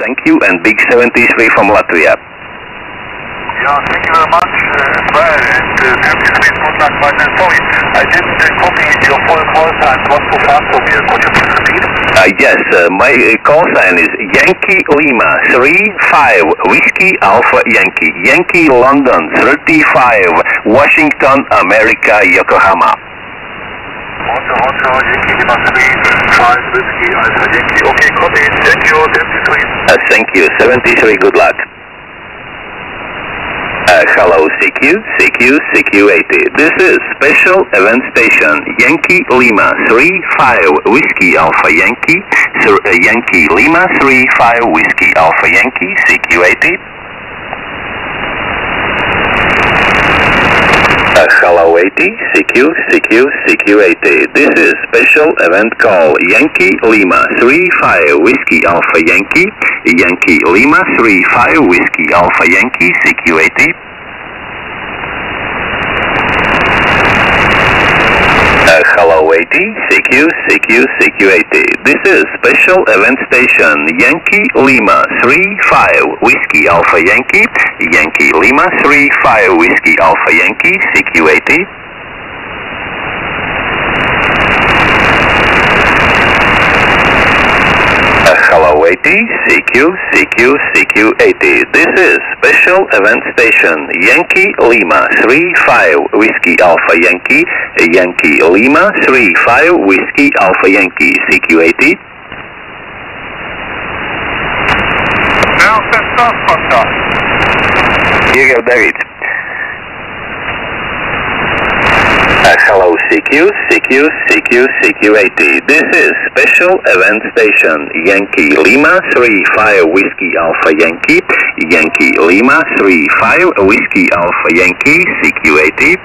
Thank you, and Big 73 from Latvia. Yeah, thank you very much. Well, and 73 good luck, but sorry, I didn't copy your full call sign. It was too fast for me. Could you please repeat? Yes, my call sign is Yankee Lima 35 Whiskey Alpha Yankee. Yankee London 35 Washington America Yokohama. Hotel, Yankee Lima 35 Whiskey Alpha Yankee. Okay, copy. Thank you, 73. Thank you, 73, good luck. Hello, CQ80. This is Special Event Station Yankee Lima 35 Whiskey Alpha Yankee. Yankee Lima 35 Whiskey Alpha Yankee, CQ80. Hello 80, CQ80. This is Special Event Call Yankee Lima 35 Whiskey Alpha Yankee. Yankee Lima 35 Whiskey Alpha Yankee, CQ80. Hello 80, CQ80. This is Special Event Station Yankee Lima 35 Whiskey Alpha Yankee. Yankee Lima 35 Whiskey Alpha Yankee, CQ80. Hello 80, CQ80. This is Special Event Station Yankee Lima 35 Whiskey Alpha Yankee. Yankee Lima 35 Whiskey Alpha Yankee, CQ80. Now, set off, contact. Here you go, David. Hello CQ80. This is Special Event Station Yankee Lima 35 Whiskey Alpha Yankee. Yankee Lima 35 Whiskey Alpha Yankee, CQ80.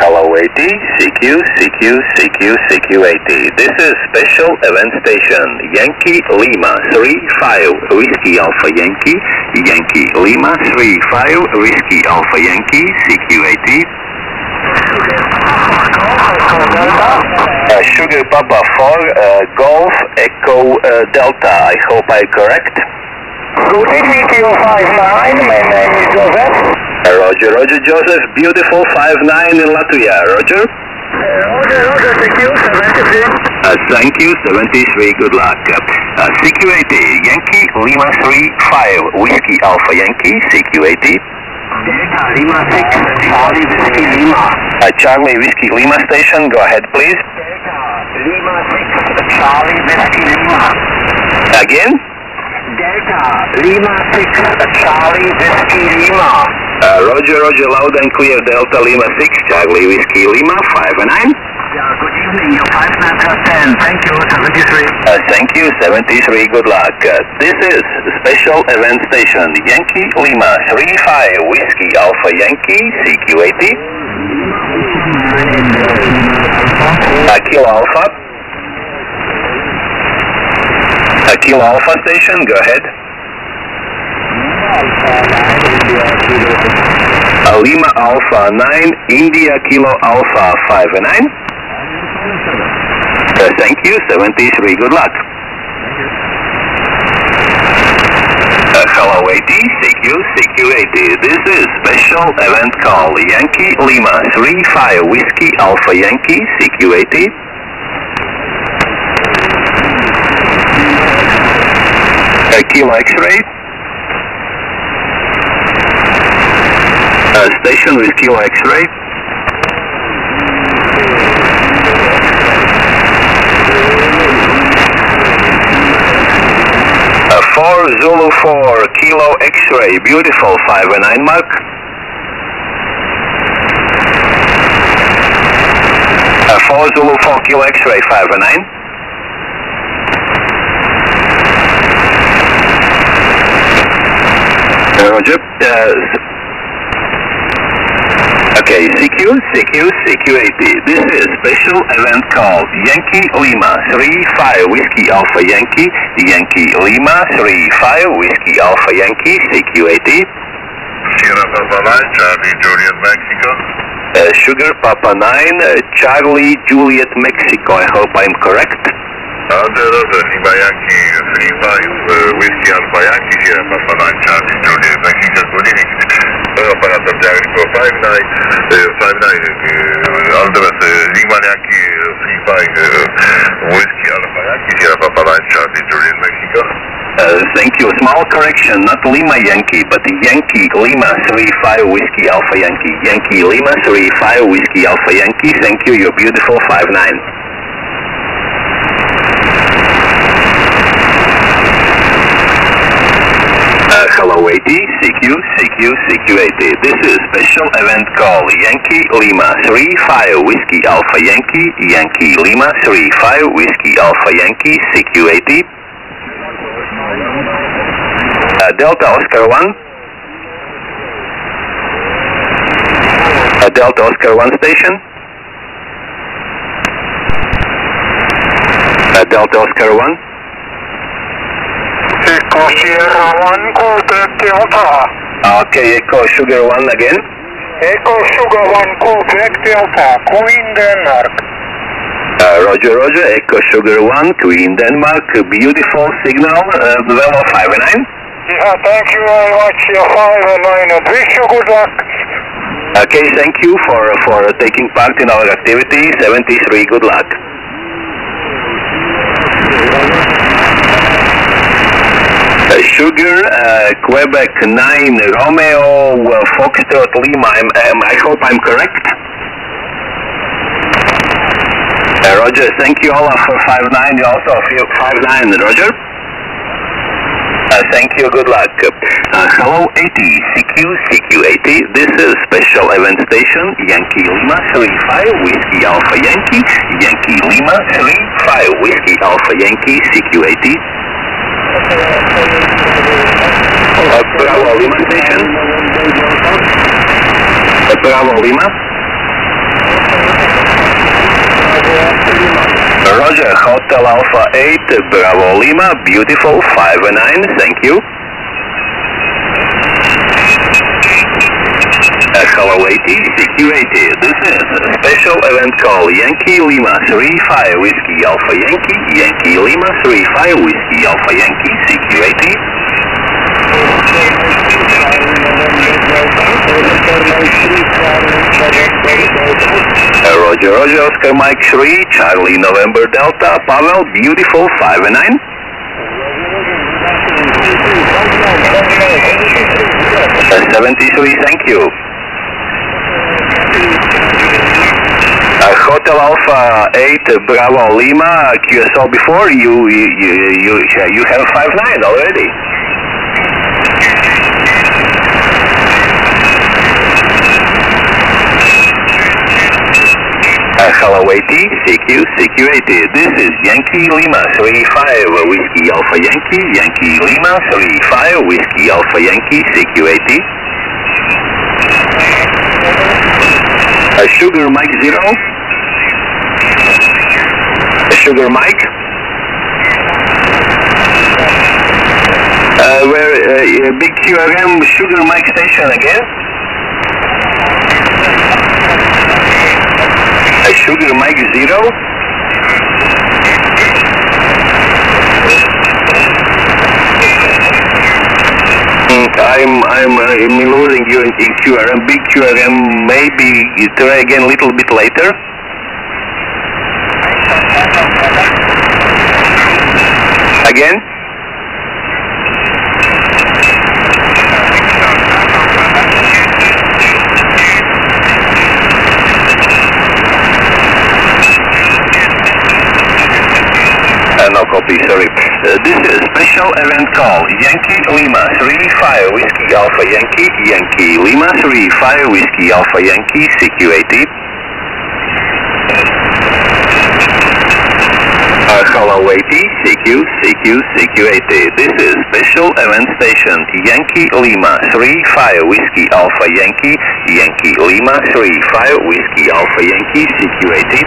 Hello 80, CQ80. This is Special Event Station Yankee Lima 35 Whiskey Alpha Yankee. Yankee Lima 35 Whiskey Alpha Yankee, CQ80. Sugar Papa 4 Golf Echo Delta. I hope I'm correct. Good evening to you, 59. My name is Joseph. Roger, Joseph. Beautiful 59 in Latvia. Roger. Roger, thank you, 73. Thank you, 73. Good luck. CQ80, Yankee Lima 35 Whiskey Alpha Yankee, CQ80. Delta Lima 6, Charlie Whiskey Lima. Charlie Whiskey Lima Station, go ahead, please. Delta Lima 6, Charlie Whiskey Lima. Again? Delta Lima 6, Charlie Whiskey Lima. Roger, loud and clear, Delta Lima 6, Charlie Whiskey Lima, 5 and 9. Yeah, good evening, your 59+10. Thank you, 73. Thank you, 73, good luck. This is Special Event Station Yankee Lima 35 Whiskey Alpha Yankee, CQ80. Kilo Alpha. Kilo Alpha Station, go ahead. Lima Alpha 9, India Kilo Alpha 5 and 9. Thank you, 73, good luck. Hello 80, CQ80. This is Special Event Call Yankee Lima 35 Whiskey Alpha Yankee, CQ80. Kilo X-ray. Station with Kilo X-ray. Zulu 4 Kilo X-ray, beautiful 5 and 9 mark. 4 Zulu 4 Kilo X-ray, 5 and 9. Roger. Okay, CQ80. This is Special Event Call Yankee Lima 35 Whiskey Alpha Yankee. Yankee Lima 35 Whiskey Alpha Yankee, CQ80. Sierra Papa 9, Charlie Juliet Mexico. Sugar Papa 9, Charlie Juliet Mexico. I hope I'm correct. Roger, Lima Yankee 35, Whiskey Alpha Yankee, Sierra Papa 9, Charlie Juliet Mexico. Good evening. Operator Jericho 59, all the rest, Lima Yankee 35, Whiskey Alpha Yankee, Sierra Papa 9, Charlie Juliet Mexico. Thank you. Small correction, not Lima Yankee, but Yankee Lima 35 Whiskey Alpha Yankee. Yankee Lima 35 Whiskey Alpha Yankee. Thank you. You're beautiful. 59. Hello 80, CQ80. This is special event call Yankee Lima 35 Whiskey Alpha Yankee. Yankee Lima 35 Whiskey Alpha Yankee. CQ80. Delta Oscar 1. Delta Oscar 1 station. Delta Oscar 1. Echo Sierra 1, Quebec Delta. Okay, Echo Sugar 1 again. Echo Sugar 1, Quebec Delta, Queen Denmark. Roger, Echo Sugar 1, Queen Denmark, beautiful signal, Velo 59. Yeah, thank you very much, 59, and wish you good luck. Okay, thank you for taking part in our activity, 73, good luck. Sugar, Quebec 9, Romeo, Foxtrot Lima, I hope I'm correct? Roger, thank you all for 59, you also feel 59, Roger? Thank you, good luck. Hello 80, CQ80, this is special event station, Yankee Lima 35, Whiskey Alpha Yankee, Yankee Lima 35, Whiskey Alpha Yankee, CQ80. Bravo Lima station. Bravo Lima. Roger, Hotel Alpha 8, Bravo Lima, beautiful, 59, thank you. Hello 80, CQ80, this is a special event call, Yankee Lima 35, Whiskey Alpha Yankee, Yankee Lima 35, Whiskey Alpha Yankee, CQ80. Roger, Oscar Mike 3, Charlie November Delta, Pavel, beautiful, 59. Uh, 73, thank you. Hotel Alpha 8, Bravo Lima, QSO before, you have 59 already. Hello 80, CQ80, this is Yankee Lima 35, Whiskey Alpha Yankee, Yankee Lima 35, Whiskey Alpha Yankee, CQ80. Sugar Mike 0. Sugar Mike. Big QRM Sugar Mike station again. Sugar Mike 0. I'm losing you in QRM, big QRM, maybe you try again a little bit later. Again? No copy, sorry. This is special event call, Yankee Lima 35, Whiskey Alpha Yankee, Yankee Lima 35, Whiskey Alpha Yankee, CQ80. Hello 80, CQ80. This is special event station, Yankee Lima 35, Whiskey Alpha Yankee, Yankee Lima 35, Whiskey Alpha Yankee, CQ80.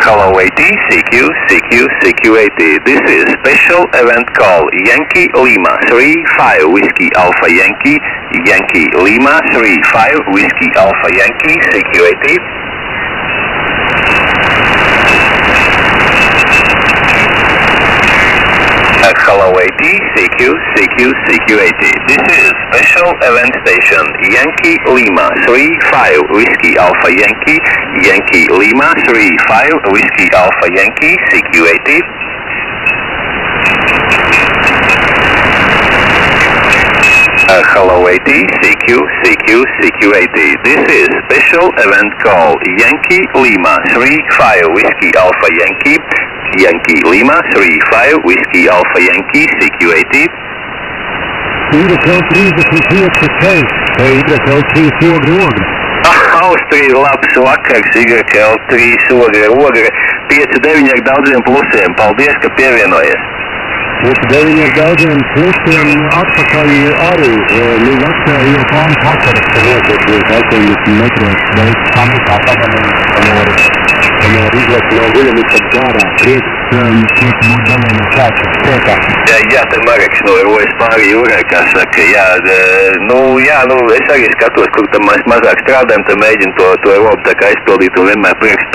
Hello 80, CQ80. This is special event call Yankee Lima 35 Whiskey Alpha Yankee, Yankee Lima 35 Whiskey Alpha Yankee, CQ80. Hello 80, CQ80. This is special event station Yankee Lima 35 Whiskey Alpha Yankee, Yankee Lima 35 Whiskey Alpha Yankee, CQ80. Hello 80, CQ80. This is special event call Yankee Lima 35 Whiskey Alpha Yankee, Yankee Lima 35 Whiskey Alpha Yankee, CQ80. Austrija labs vakars, YL3 ogra, 5-9 ar daudziem plusiem. Paldies, ka pievienojies. 5-9 ar daudziem plusiem atpakaļ arī. Vakar jau plāns vakaras, ka notiek 80 metros veids samitā tomēr izlaikt no guļamības ārā. Prieks būt dalījumā sākums. Jā, te Mareks nojojas pāri jūrai, kā saka, es arī skatos, kur tam mēs mazāk strādājam, tad mēģinu to robu tā kā aizpildīt un vienmēr prieks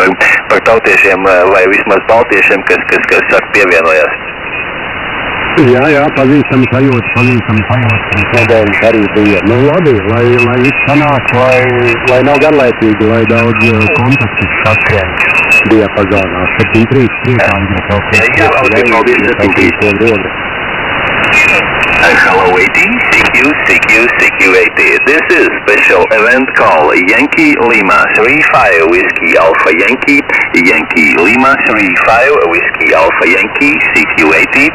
par tautiešiem vai vismaz baltiešiem, kas pievienojās. Jā, pazīstami sajūta, nedēļas arī bija. Nu labi, lai viss sanāk, lai nav garlaicīgi, lai daudz kontaktu saskrien diapazonā. 7-3 priekā. Hello 80, CQ80. This is special event call Yankee Lima 35 Whiskey Alpha Yankee, Yankee Lima 35 Whiskey Alpha Yankee, CQ80.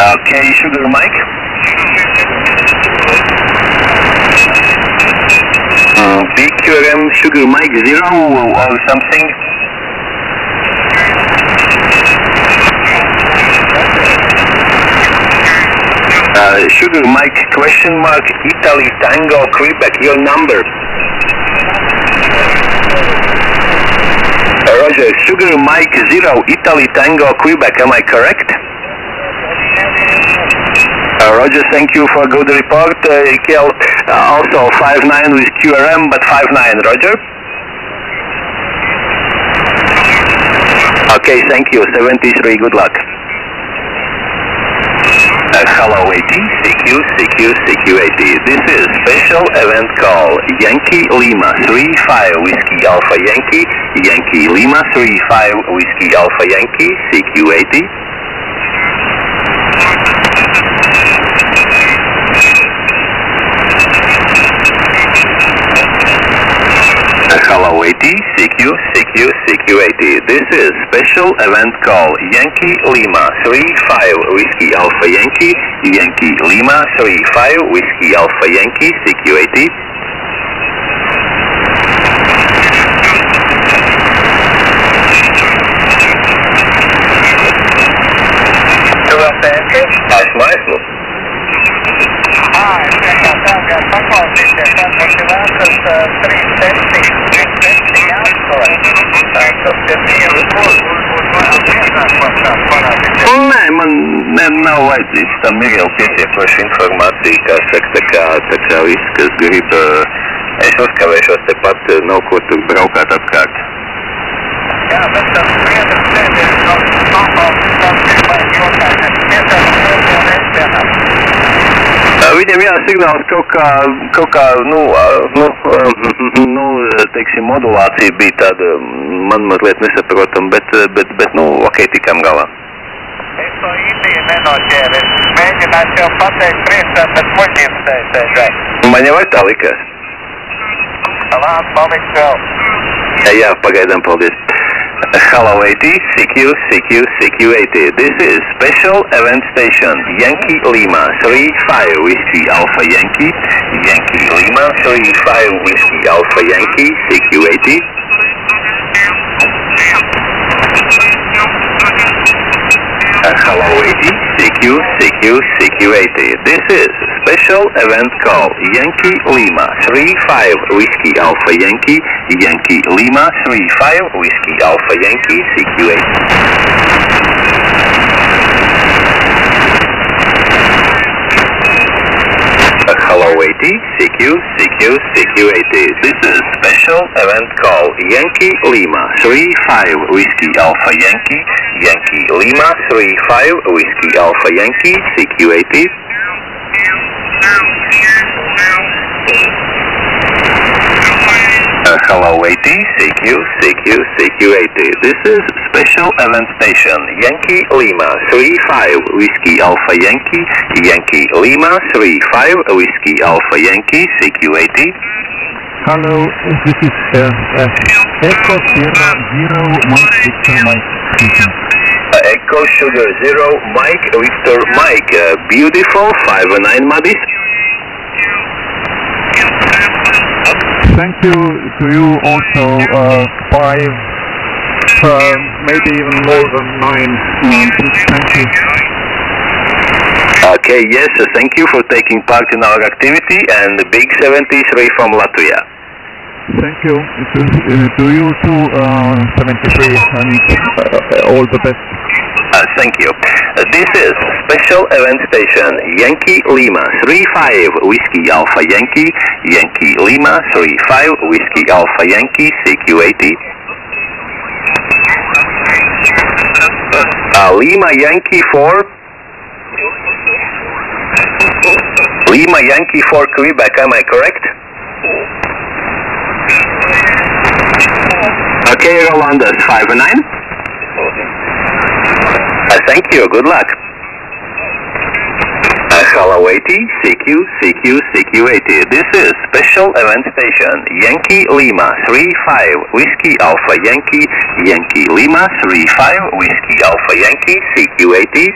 Okay, Sugar Mike. BQRM Sugar Mike 0 or something. Sugar Mike question mark Italy Tango Quebec, your number. Roger, Sugar Mike 0 Italy Tango Quebec, am I correct? Roger, thank you for good report. Kel, also 59 with QRM, but 59, Roger. Okay, thank you, 73, good luck. Hello 80, CQ80. This is special event call Yankee Lima 35 Whiskey Alpha Yankee, Yankee Lima 35 Whiskey Alpha Yankee, CQ80. Hello 80, CQ80. This is special event call Yankee Lima 35 Whiskey Alpha Yankee, Yankee Lima 35 Whiskey Alpha Yankee, CQ80. Smysl. Nē, man nav vajadzīgs, tam ir jau pietiekoša informācija, kā saka, tā kā viss, kas grib, es uzkavēšos tepat, nav ko tur braukāt apkārt. Jā, bet tas viedras nedēļas nav viņam signāls kaut kā, teiksim, modulācija bija tāda, man mazliet nesaprotam, bet, ok, tikām galā. Es to īsti nenoķēru, es mēģināšu jau pateikt priekšā, bet muļķiem sēž. Man jau vai tā likās? Labi, paliks vēl. Jā, pagaidām, paldies. Hello 80, CQ80. This is special event station Yankee Lima 35 Whiskey Alpha Yankee, Yankee Lima 35 Whiskey Alpha Yankee, CQ80. Hello 80, CQ80. This is special event call Yankee Lima 35 Whiskey Alpha Yankee, Yankee Lima 35 Whiskey Alpha Yankee, CQ8. Hello 80, CQ80. This is special event call Yankee Lima 35 Whiskey Alpha Yankee, Yankee Lima 35 Whiskey Alpha Yankee, CQ80. Hello 80, CQ80. This is special event station Yankee Lima 35 Whiskey Alpha Yankee, Yankee Lima 35 Whiskey Alpha Yankee, CQ80. Hello, this is Echo Sierra 0 Mike Victor Mike speaking. Echo Sugar 0 Mike Victor Mike. Beautiful 5-9 Madis. Thank you to you also, 5, maybe even more than 9. Thank you. Okay, yes, thank you for taking part in our activity, and the Big 73 from Latvia. Thank you. To you too, 73, and all the best. Thank you. This is special event station Yankee Lima 35 Whiskey Alpha Yankee, Yankee Lima 35 Whiskey Alpha Yankee, CQ80. Lima Yankee 4. Lima Yankee 4 Quebec, am I correct? Okay, Rolandas 5-9. Thank you, good luck. Hello 80, CQ80. This is special event station Yankee Lima 35 Whiskey Alpha Yankee, Yankee Lima 35 Whiskey Alpha Yankee, CQ80.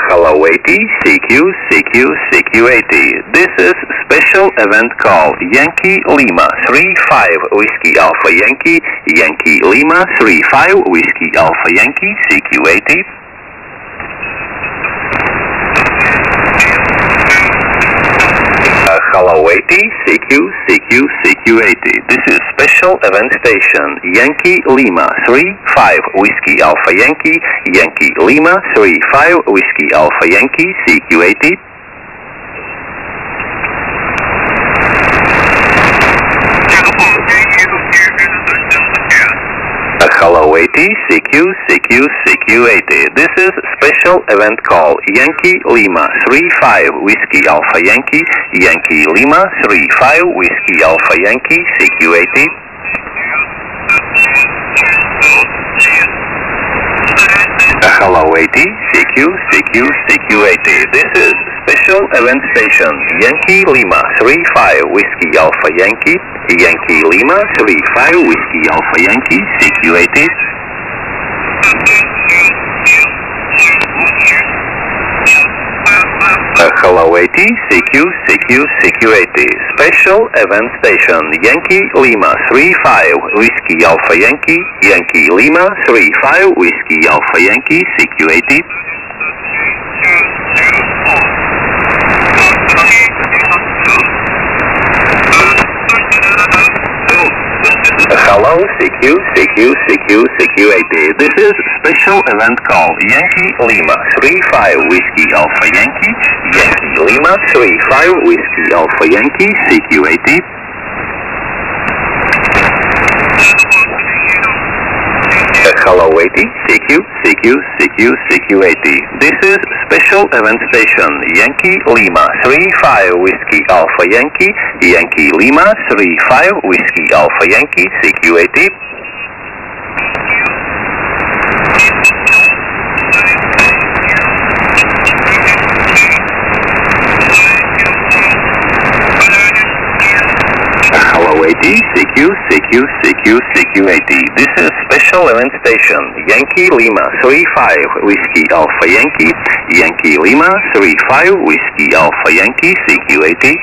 Hello 80, CQ80. This is special event call Yankee Lima 35 Whiskey Alpha Yankee, Yankee Lima 35 Whiskey Alpha Yankee, CQ80. Hello 80, CQ80. This is special event station Yankee Lima 35 Whiskey Alpha Yankee, Yankee Lima 35 Whiskey Alpha Yankee, CQ80. Hello 80, CQ80. This is special event call Yankee Lima 35 Whiskey Alpha Yankee, Yankee Lima 35 Whiskey Alpha Yankee, CQ80. Hello 80, CQ80. This is special event station Yankee Lima 35 Whiskey Alpha Yankee, Yankee Lima 35 Whiskey Alpha Yankee, CQ80. Hello 80, CQ80. Special event station Yankee Lima 35 Whiskey Alpha Yankee, Yankee Lima 35 Whiskey Alpha Yankee, CQ80. Hello CQ80. This is special event call Yankee Lima 35 Whiskey Alpha Yankee, Yankee Lima 35 Whiskey Alpha Yankee, CQ80. Hello 80, CQ80. This is special event station Yankee Lima 35 Whiskey Alpha Yankee, Yankee Lima 35 Whiskey Alpha Yankee, CQ80. Hello 80, CQ80. This is special event station Yankee Lima 35 Whiskey Alpha Yankee, Yankee Lima 35 Whiskey Alpha Yankee, CQ80.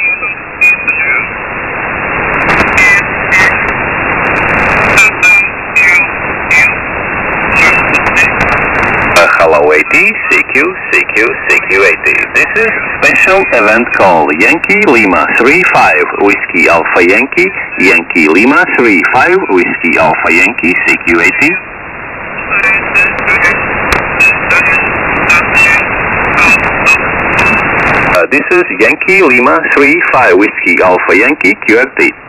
Hello 80, CQ80. This is special event call Yankee Lima 35 Whiskey Alpha Yankee, Yankee Lima 35 Whiskey Alpha Yankee, CQ80. This is Yankee Lima 35 Whiskey Alpha Yankee, QRT.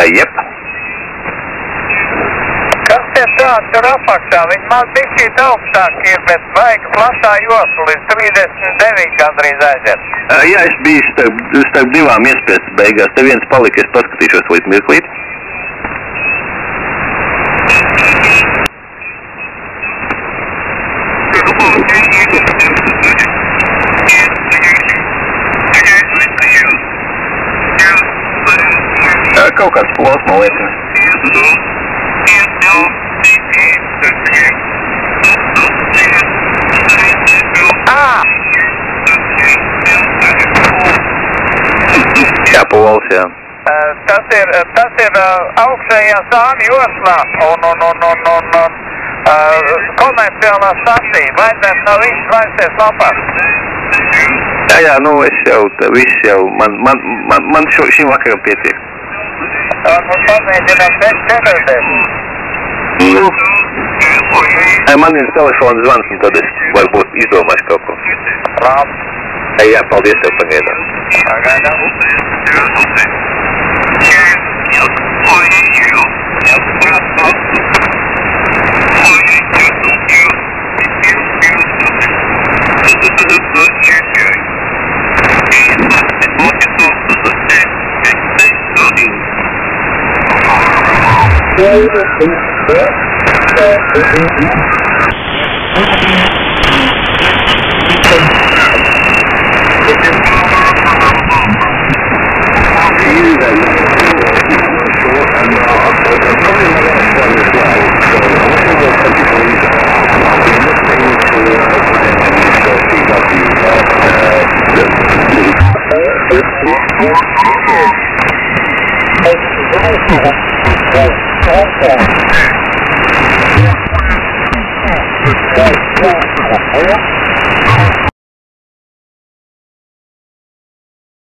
Yep. Kas tie tāds ir apakšā? Viņi maz bišķīt augstāk ir, bet vajag plašā josla līdz 39 gandrīz aiziet. Jā, es biju starp divām iespējas beigās. Te viens palika, es paskatīšos līdz mirklīt. Kaut kāds plos, man liekas. Jā, pols, jā. Tas ir augšējā sāņu joslā un komerciālā stacija. Vajadzētu no viss laisties lapās. Jā, nu es jau, viss jau, man šim vakaram pietiek. Varbūt pamēģinām 40. Nu, man ir telefona zvans, un tad es varbūt izdomāšu kaut ko. Labi. Jā, paldies tev pagaidām. Pagaidām. Thank you.